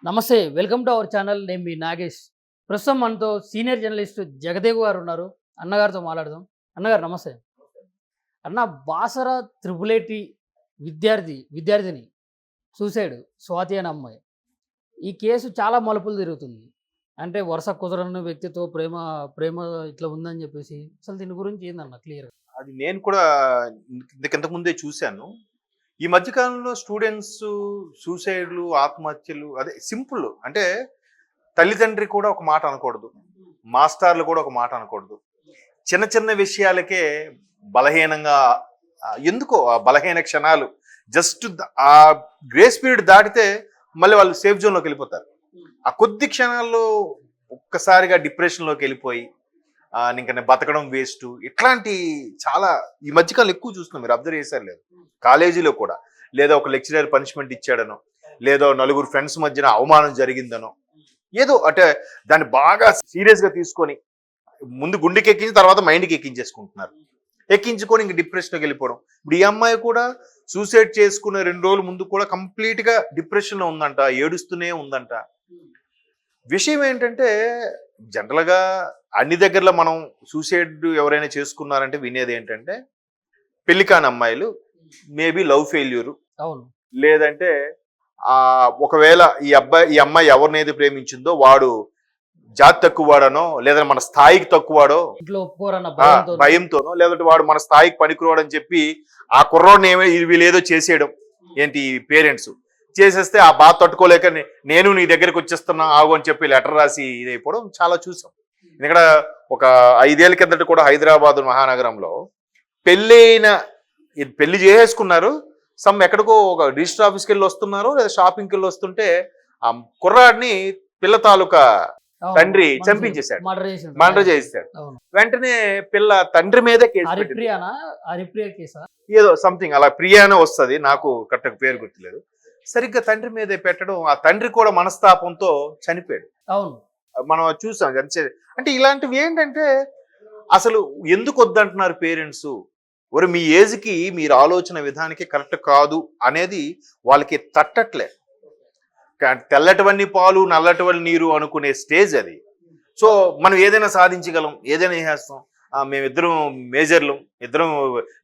నమస్తే. Welcome to our channel. నేను మీ నాగేష్. ప్రస్తుతం మనతో సీనియర్ జర్నలిస్ట్ జగదేవ్ గారు ఉన్నారు. అన్నగారితో మాట్లాడదాం. అన్నగారు నమస్తే. అన్న, బాసర త్రిపుల్ ఐటీ విద్యార్థిని సూసైడ్, స్వాతి అనే అమ్మాయి. ఈ కేసు చాలా మలుపులు తిరుగుతుంది. అంటే వరుస కుదరని వ్యక్తితో ప్రేమ ప్రేమ ఇట్లా ఉందని చెప్పేసి అసలు దీని గురించి ఏందన్న క్లియర్? అది నేను కూడా ఇంతకు ముందే చూశాను. ఈ మధ్య కాలంలో స్టూడెంట్స్ సూసైడ్లు, ఆత్మహత్యలు అదే సింపుల్. అంటే తల్లిదండ్రి కూడా ఒక మాట అనకూడదు, మాస్టర్లు కూడా ఒక మాట అనకూడదు. చిన్న చిన్న విషయాలకే బలహీనంగా ఎందుకో ఆ బలహీన క్షణాలు జస్ట్ ఆ గ్రేస్ పీరియడ్ దాటితే మళ్ళీ వాళ్ళు సేఫ్ జోన్లోకి వెళ్ళిపోతారు. ఆ కొద్ది క్షణాల్లో ఒక్కసారిగా డిప్రెషన్లోకి వెళ్ళిపోయి ఇంకా నేను బతకడం వేస్ట్, ఇట్లాంటి చాలా ఈ మధ్యకాలం ఎక్కువ చూస్తున్నాం. మీరు అబ్జర్వ్ చేశారు లేదు? కాలేజీలో కూడా లేదా ఒక లెక్చరర్ పనిష్మెంట్ ఇచ్చాడనో, లేదో నలుగురు ఫ్రెండ్స్ మధ్యన అవమానం జరిగిందనో, ఏదో అంటే దాన్ని బాగా సీరియస్గా తీసుకొని ముందు గుండెకి ఎక్కించి తర్వాత మైండ్కి ఎక్కించేసుకుంటున్నారు. ఎక్కించుకొని ఇంక డిప్రెషన్కి వెళ్ళిపోవడం. ఇప్పుడు ఈ అమ్మాయి కూడా సూసైడ్ చేసుకునే 2 రోజుల ముందు కూడా కంప్లీట్గా డిప్రెషన్లో ఉందంట, ఏడుస్తూనే ఉందంట. విషయం ఏంటంటే జనరల్గా అన్ని దగ్గరలో మనం సూసైడ్ ఎవరైనా చేసుకున్నారంటే వినేది ఏంటంటే పెళ్లి కాని అమ్మాయిలు, మేబీ లవ్ ఫెయిల్యూరు, అవును, లేదంటే ఒకవేళ ఈ అమ్మాయి ఎవరినైతే ప్రేమించిందో వాడు జాతి తక్కువవాడనో, లేదా మన స్థాయికి తక్కువవాడో ఇంట్లో ఒప్పుకోరన్న భయంతోనో, లేదంటే వాడు మన స్థాయికి పనికిరాడని చెప్పి ఆ కుర్రోడిని వీళ్ళేదో చేసేయడం. ఏంటి పేరెంట్స్ చేసేస్తే ఆ బాధ తట్టుకోలేక నేను నీ దగ్గరికి వచ్చేస్తున్నా ఆగు అని చెప్పి లెటర్ రాసి ఇదైపోవడం చాలా చూసాం. ఇక్కడ ఒక 5 ఏళ్ల కిందట కూడా హైదరాబాద్ మహానగరంలో పెళ్లి చేసేసుకున్నారు. ఎక్కడికో ఒక రిజిస్టర్ ఆఫీస్కి వెళ్ళి వస్తున్నారు, లేదా షాపింగ్కి వెళ్ళి వస్తుంటే ఆ కుర్రాడిని పిల్ల తాలూకా తండ్రి చంపించేశాడు, మర్డర్ చేశాడు. వెంటనే పిల్ల తండ్రి మీదే కేసు, ఏదో సంథింగ్ అలా ప్రియానే వస్తుంది, నాకు కరెక్ట్ పేరు గుర్తులేదు. సరిగ్గా తండ్రి మీదే పెట్టడం, ఆ తండ్రి కూడా మనస్తాపంతో చనిపోయాడు. అవును, మనం చూసాం. అంటే ఇలాంటివి ఏంటంటే అసలు ఎందుకు వద్దంటున్నారు పేరెంట్స్? మరి మీ ఏజ్కి మీరు ఆలోచన విధానికి కరెక్ట్ కాదు అనేది వాళ్ళకి తట్టట్లే. తెల్లటివన్నీ పాలు నల్లటివన్నీ నీరు అనుకునే స్టేజ్ అది. సో మనం ఏదైనా సాధించగలం, ఏదైనా చేస్తాం. మేమిద్దరం మేజర్లు, ఇద్దరం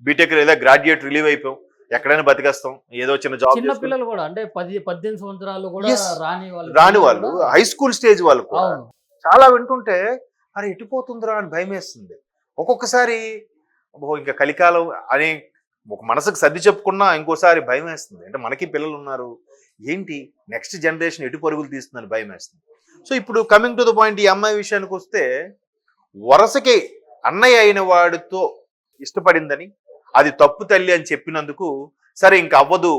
బీటెక్ లేదా గ్రాడ్యుయేట్ రిలీవ్ అయిపోయాం, ఎక్కడైనా బతికేస్తాం, ఏదో చిన్న జాబ్. చిన్న పిల్లలు కూడా అంటే 10-18 సంవత్సరాలు కూడా రాని వాళ్ళు, హై స్కూల్ స్టేజ్ వాళ్ళు కూడా చాలా వింటుంటే అరే ఎటుపోతుందిరా అని భయం వేస్తుంది. ఒక్కొక్కసారి ఇంకా కలికాలం అని ఒక మనసుకు సర్ది చెప్పుకున్నా ఇంకోసారి భయం వేస్తుంది. అంటే మనకి పిల్లలు ఉన్నారు, ఏంటి నెక్స్ట్ జనరేషన్ ఎటు పరుగులు తీస్తుందని భయం వేస్తుంది. సో ఇప్పుడు కమింగ్ టు ద పాయింట్, ఈ అమ్మాయి విషయానికి వస్తే వరుసకి అన్నయ్య అయిన వాడితో ఇష్టపడిందని, అది తప్పు తల్లి అని చెప్పినందుకు సరే ఇంకా అవ్వదు,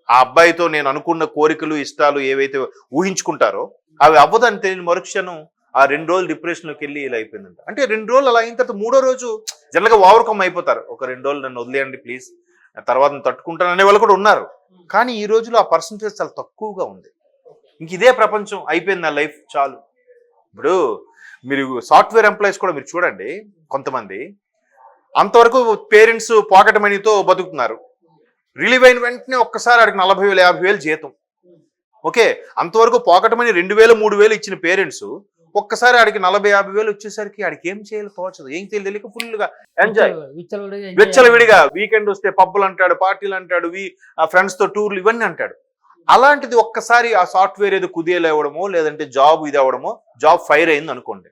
ఆ అబ్బాయితో నేను అనుకున్న కోరికలు ఇష్టాలు ఏవైతే ఊహించుకుంటారో అవి అవ్వదు అని తెలియని మరుక్షణం ఆ 2 రోజులు డిప్రెషన్లోకి వెళ్ళి ఇలా అయిపోయిందంట. అంటే 2 రోజులు అలా అయిన తర్వాత 3వ రోజు జనరల్గా ఓవర్కమ్ అయిపోతారు. ఒక 2 రోజులు నన్ను వదిలేయండి ప్లీజ్, తర్వాత తట్టుకుంటాను అనే వాళ్ళు కూడా ఉన్నారు. కానీ ఈ రోజులో ఆ పర్సంటేజ్ చాలా తక్కువగా ఉంది. ఇంక ఇదే ప్రపంచం అయిపోయింది నా లైఫ్ చాలు. ఇప్పుడు మీరు సాఫ్ట్వేర్ ఎంప్లాయీస్ కూడా మీరు చూడండి, కొంతమంది అంతవరకు పేరెంట్స్ పాకెట్ మనీతో బతుకుతున్నారు. రిలీవ్ అయిన వెంటనే ఒక్కసారి ఆడికి 40,000 50,000 జీతం. ఓకే, అంతవరకు పాకెట్ మనీ 2,000 3,000 ఇచ్చిన పేరెంట్స్ ఒక్కసారి ఆడికి 40,000 50,000 వచ్చేసరికి ఆడికి ఏం చేయాలి తోచదు, ఏం తెలియక ఫుల్గా ఎంజాయ్, విచ్చలవిడిగా వీకెండ్ వస్తే పబ్బులు అంటాడు, పార్టీలు అంటాడు, ఫ్రెండ్స్ తో టూర్లు ఇవన్నీ అంటాడు. అలాంటిది ఒక్కసారి ఆ సాఫ్ట్వేర్ ఏదో కుదేలు అవ్వడమో, లేదంటే జాబ్ ఇది అవ్వడమో, జాబ్ ఫైర్ అయింది అనుకోండి,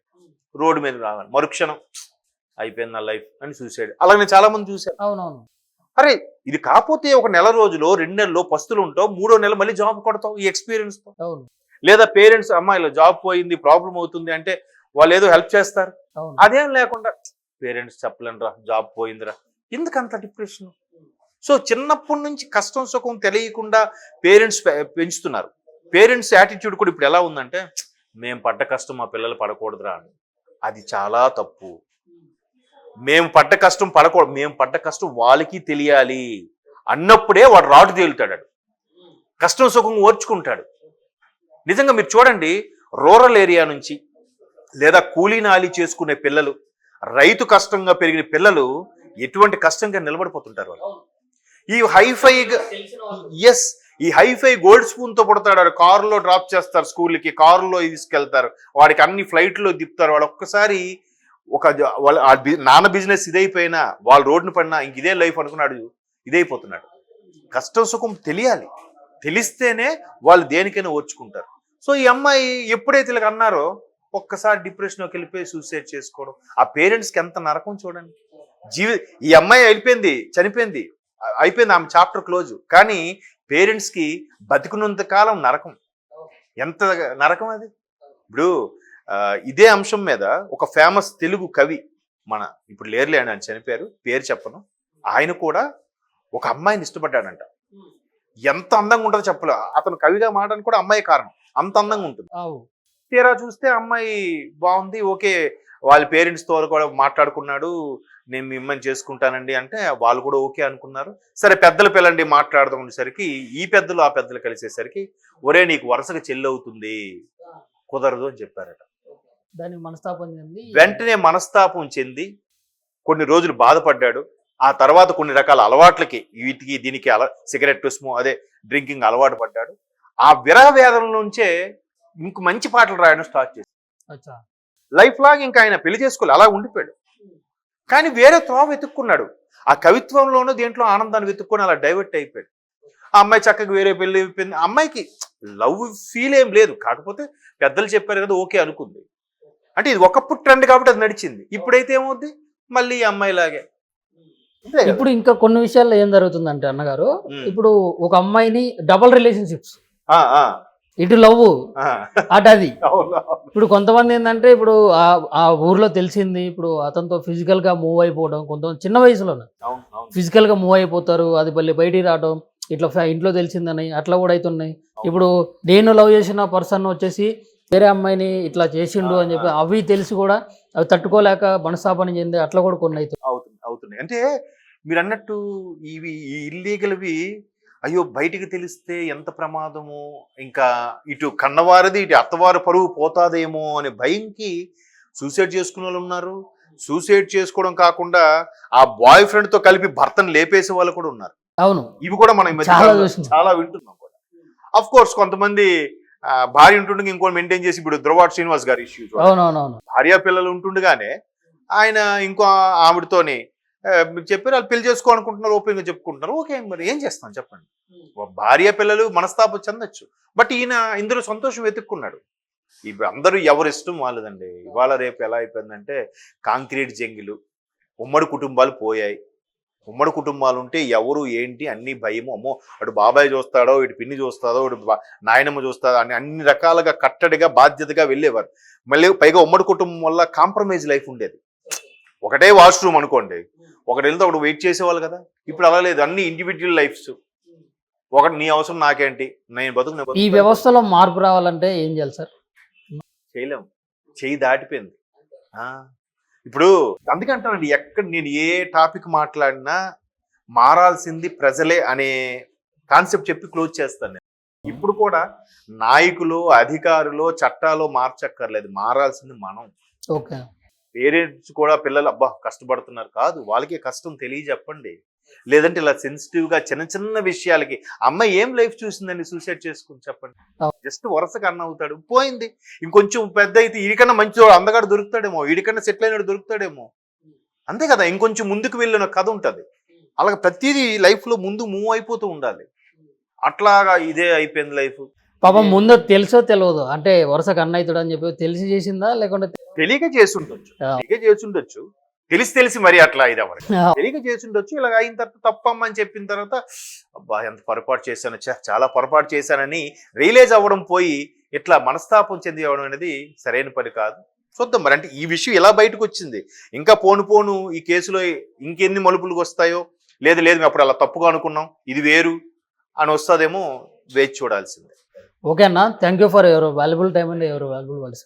రోడ్డు మీద రావాలి, మరుక్షణం అయిపోయింది నా లైఫ్ అని సూసైడ్. అలాగే చాలా మంది చూశారు. అవునవును. అరే ఇది కాకపోతే ఒక నెల రోజులో 2 నెలల్లో పస్తులు ఉంటావు, 3వ నెల మళ్ళీ జాబ్ కొడతావు ఈ ఎక్స్పీరియన్స్ తో. లేదా పేరెంట్స్ అమ్మాయిలో జాబ్ పోయింది ప్రాబ్లం అవుతుంది అంటే వాళ్ళు ఏదో హెల్ప్ చేస్తారు. అదేం లేకుండా పేరెంట్స్ చెప్పలేనురా జాబ్ పోయిందిరా, ఎందుకంత డిప్రెషన్? సో చిన్నప్పటి నుంచి కష్టం సుఖం తెలియకుండా పేరెంట్స్ పెంచుతున్నారు. పేరెంట్స్ యాటిట్యూడ్ కూడా ఇప్పుడు ఎలా ఉందంటే మేము పడ్డ కష్టం మా పిల్లలు పడకూడదురా అని. అది చాలా తప్పు. మేము పడ్డ కష్టం పడకూడదు, మేము పడ్డ కష్టం వాళ్ళకి తెలియాలి అన్నప్పుడే వాడు రాటు తేలుతాడు, కష్టం సుఖం ఓర్చుకుంటాడు. నిజంగా మీరు చూడండి, రూరల్ ఏరియా నుంచి లేదా కూలీనాలి చేసుకునే పిల్లలు, రైతు కష్టంగా పెరిగిన పిల్లలు ఎటువంటి కష్టంగా నిలబడిపోతుంటారు వాళ్ళు. ఈ హైఫైగా ఈ హైఫై గోల్డ్ స్పూన్ తో పుడతాడు, వాడు కారులో డ్రాప్ చేస్తారు, స్కూల్కి కారులో తీసుకెళ్తారు, వాడికి అన్ని ఫ్లైట్లో దిప్పుతారు. వాడు ఒక్కసారి నాన్న బిజినెస్ ఇదైపోయినా, వాళ్ళు రోడ్డును పడినా ఇంక ఇదే లైఫ్ అనుకున్నాడు, ఇదైపోతున్నాడు. కష్టం సుఖం తెలియాలి, తెలిస్తేనే వాళ్ళు దేనికైనా ఓర్చుకుంటారు. సో ఈ అమ్మాయి ఎప్పుడైతే ఇలా అన్నారో ఒక్కసారి డిప్రెషన్లోకి వెళ్ళిపోయి సూసైడ్ చేసుకోవడం. ఆ పేరెంట్స్కి ఎంత నరకం చూడండి. ఈ అమ్మాయి వెళ్ళిపోయింది, చనిపోయింది, అయిపోయింది, ఆమె చాప్టర్ క్లోజ్. కానీ పేరెంట్స్కి బతికున్నంత కాలం నరకం. ఎంత నరకం అది. ఇప్పుడు ఇదే అంశం మీద ఒక ఫేమస్ తెలుగు కవి, మన ఇప్పుడు లేర్లే అని ఆయన చనిపోయారు, పేరు చెప్పను, ఆయన కూడా ఒక అమ్మాయిని ఇష్టపడ్డాడంట. ఎంత అందంగా ఉంటుందో చెప్పలే. అతను కవిగా మారడానికి కూడా అమ్మాయి కారణం, అంత అందంగా ఉంటుంది. తీరా చూస్తే అమ్మాయి బాగుంది, ఓకే, వాళ్ళ పేరెంట్స్తో కూడా మాట్లాడుకున్నాడు, నేను మిమ్మల్ని చేసుకుంటానండి అంటే వాళ్ళు కూడా ఓకే అనుకున్నారు. సరే పెద్దలు పిల్లండి మాట్లాడదాం అనేసరికి ఈ పెద్దలు ఆ పెద్దలు కలిసేసరికి ఒరే నీకు వరుసగా చెల్లవుతుంది, కుదరదు అని చెప్పారట. దానికి మనస్తాపం చెంది వెంటనే మనస్తాపం చెంది కొన్ని రోజులు బాధపడ్డాడు. ఆ తర్వాత కొన్ని రకాల అలవాట్లకి, వీటికి దీనికి సిగరెట్ అదే డ్రింకింగ్ అలవాటు పడ్డాడు. ఆ విరహ వేదన నుంచే ఇంక మంచి పాటలు రాయడం స్టార్ట్ చేశాడు. లైఫ్ లాంగ్ ఇంకా ఆయన పెళ్లి చేసుకోవాలి, అలా ఉండిపోయాడు. కానీ వేరే త్రోవ వెతుక్కున్నాడు. ఆ కవిత్వంలోనూ దేంట్లో ఆనందాన్ని వెతుక్కొని అలా డైవర్ట్ అయిపోయాడు. ఆ అమ్మాయి చక్కగా వేరే పెళ్లి అయిపోయింది. అమ్మాయికి లవ్ ఫీల్ ఏం లేదు, కాకపోతే పెద్దలు చెప్పారు కదా ఓకే అనుకుంది. అంటే ఇది ఒకప్పుడు ట్రెండ్ కాబట్టి అది నడిచింది. ఇప్పుడైతే ఏమవుద్ది, మళ్ళీ ఈ అమ్మాయి లాగే. ఇప్పుడు ఇంకా కొన్ని విషయాల్లో ఏం జరుగుతుందంటే అన్నగారు, ఇప్పుడు ఒక అమ్మాయిని డబుల్ రిలేషన్షిప్స్, ఇటు లవ్ అటు అది. ఇప్పుడు కొంతమంది ఏంటంటే ఇప్పుడు ఆ ఊర్లో తెలిసింది, ఇప్పుడు అతనితో ఫిజికల్ గా మూవ్ అయిపోవడం, కొంతమంది చిన్న వయసులోనే ఫిజికల్ గా మూవ్ అయిపోతారు, అది మళ్ళీ బయటికి రావడం, ఇట్లా ఇంట్లో తెలిసిందని అట్లా కూడా అవుతున్నాయి. ఇప్పుడు నేను లవ్ చేసిన పర్సన్ వచ్చేసి వేరే అమ్మాయిని ఇట్లా చేసిండు అని చెప్పి అవి తెలిసి కూడా అవి తట్టుకోలేక మనస్తాపన చెంది అట్లా కూడా కొన్ని అవుతున్నాయి. అంటే మీరు అన్నట్టు ఇవి ఈ ఇల్లీగల్వి అయ్యో బయటికి తెలిస్తే ఎంత ప్రమాదము, ఇంకా ఇటు కన్నవారిది ఇటు అత్తవారి పరువు పోతాదేమో అనే భయంకి సూసైడ్ చేసుకునే వాళ్ళు ఉన్నారు. సూసైడ్ చేసుకోవడం కాకుండా ఆ బాయ్ ఫ్రెండ్ తో కలిపి భర్తను లేపేసే వాళ్ళు కూడా ఉన్నారు. అవును, ఇవి కూడా మనం చాలా వింటున్నాం కూడా. అఫ్ కోర్స్ కొంతమంది భార్య ఉంటుండగా ఇంకో మెయింటైన్ చేసి, ఇప్పుడు ధ్రువాట్ శ్రీనివాస్ గారి ఇష్యూ, భార్య పిల్లలు ఉంటుండగానే ఆయన ఇంకో ఆవిడతోని చెప్పారు వాళ్ళు పెళ్లి చేసుకోవాలనుకుంటున్నారు, ఓపెన్ గా చెప్పుకుంటున్నారు. ఓకే, మరి ఏం చేస్తాం చెప్పండి. భార్య పిల్లలు మనస్తాపం చెందొచ్చు, బట్ ఈయన ఇందులో సంతోషం వెతుక్కున్నాడు. ఇప్పుడు అందరూ ఎవరి ఇష్టం వాళ్ళదండి. ఇవాళ రేపు ఎలా అయిపోయిందంటే కాంక్రీట్ జంగిలు, ఉమ్మడి కుటుంబాలు పోయాయి. ఉమ్మడి కుటుంబాలు ఉంటే ఎవరు ఏంటి అన్ని భయము, అమ్మో అటు బాబాయ్ చూస్తాడో, ఇటు పిన్ని చూస్తాడో, ఇటు నాయనమ్మ చూస్తాడో అని అన్ని రకాలుగా కట్టడిగా బాధ్యతగా వెళ్ళేవారు. మళ్ళీ పైగా ఉమ్మడి కుటుంబం వల్ల కాంప్రమైజ్ లైఫ్ ఉండేది. ఒకటే వాష్రూమ్ అనుకోండి, ఒకటి వెళ్తే ఒకటి వెయిట్ చేసేవాళ్ళు కదా. ఇప్పుడు అలా లేదు, అన్ని ఇండివిజువల్ లైఫ్స్. ఒకటి నీ అవసరం నాకేంటి, నేను బతుకు. ఈ వ్యవస్థలో మార్పు రావాలంటే ఏం చేయాలి సార్? చేయలేము, చెయ్యి దాటిపోయింది. ఇప్పుడు అందుకే అంటానండి, ఎక్కడ నేను ఏ టాపిక్ మాట్లాడినా మారాల్సింది ప్రజలే అనే కాన్సెప్ట్ చెప్పి క్లోజ్ చేస్తాను నేను. ఇప్పుడు కూడా నాయకులు, అధికారులు, చట్టాలు మార్చక్కర్లేదు, మారాల్సింది మనం. ఓకే, పేరెంట్స్ కూడా పిల్లలు అబ్బా కష్టపడుతున్నారు కాదు, వాళ్ళకి కష్టం తెలియజెప్పండి. లేదంటే ఇలా సెన్సిటివ్ గా చిన్న చిన్న విషయాలకి అమ్మాయి ఏం లైఫ్ చూసిందని సూసైడ్ చేసుకుని చెప్పండి. జస్ట్ వరుసగా అన్న అవుతాడు, పోయింది. ఇంకొంచెం పెద్ద అయితే వీడికన్నా మంచి అందగాడు దొరుకుతాడేమో, వీడికన్నా సెటిల్ అయినాడు దొరుకుతాడేమో, అంతే కదా. ఇంకొంచెం ముందుకు వెళ్ళిన కథ ఉంటుంది. అలాగే ప్రతిదీ లైఫ్ లో ముందు మూవ్ అయిపోతూ ఉండాలి. అట్లాగా ఇదే అయిపోయింది లైఫ్. పాపం ముందు తెలుసో తెలియదు అంటే వరుసగా అన్న అవుతాడు అని చెప్పి తెలిసి చేసిందా, లేకుంటే తెలియక చేసుండొచ్చు, తెలిసి మరి అట్లా ఇది ఎవరు తెలియక చేసుండొచ్చు. ఇలా అయిన తర్వాత తప్పమ్మని చెప్పిన తర్వాత అబ్బా ఎంత పొరపాటు చేశాను, చాలా పొరపాటు చేశానని రియలైజ్ అవ్వడం పోయి ఇట్లా మనస్తాపం చెంది అవ్వడం అనేది సరైన పని కాదు. చూద్దాం మరి. అంటే ఈ విషయం ఎలా బయటకు వచ్చింది, ఇంకా పోను ఈ కేసులో ఇంకెన్ని మలుపులకు వస్తాయో, లేదు మేము అప్పుడు అలా తప్పుగా అనుకున్నాం, ఇది వేరు అని వస్తుందేమో, వేచి చూడాల్సిందే. ఓకే అన్న, thank you for your valuable time and your valuable words.